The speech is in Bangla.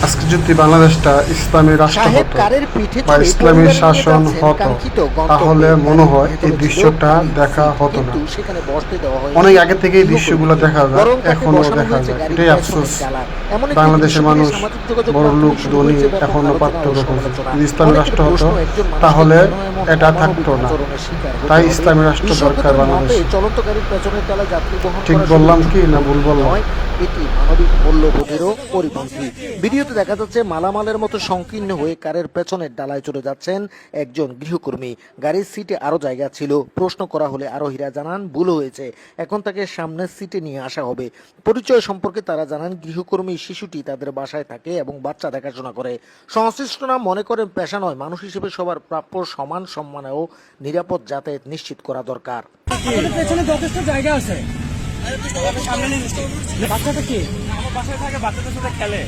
আজকে যদি বাংলাদেশটা ইসলামী রাষ্ট্র হতো বা ইসলামী শাসন হতো তাহলে মনে হয় এই দৃশ্যটা দেখা হতো না। অনেক আগে থেকে এই দৃশ্যগুলো দেখা যায়, এখনো দেখা যায়। এটাই আফসোস, বাংলাদেশের মানুষ বড় লোক ধনী এখনো পার্থক্য করছে। যদি ইসলামী রাষ্ট্র হতো তাহলে এটা থাকতো না। তাই ইসলামী রাষ্ট্র দরকার বাংলাদেশ। ঠিক বললাম কি না ভুল বললাম? এটি মানবিক মূল্যবোধেরও পরিপন্থী। ভিডিওতে দেখা যাচ্ছে মালামালের মতো সংকীর্ণ হয়ে কারের পেছনের ডালায় চলে যাচ্ছেন একজন গৃহকর্মী। গাড়ির সিটে আরো জায়গা ছিল। প্রশ্ন করা হলে আরোহীরা জানান ভুল হয়েছে, এখন তাকে সামনের সিটে নিয়ে আসা হবে। পরিচয় সম্পর্কে তারা জানান গৃহকর্মী শিশুটি তাদের বাসায় থাকে এবং বাচ্চা দেখাশোনা করে। সংশ্লিষ্টরা মনে করেন পেশা নয়, মানুষ হিসেবে সবার প্রাপ্য সমান সম্মান ও নিরাপদ যাতায়াত নিশ্চিত করা দরকার। পেছনে যথেষ্ট জায়গা আছে। বাচ্চাটা কি? আমার বাসায় থাকে, বাচ্চাদের সাথে খেলে।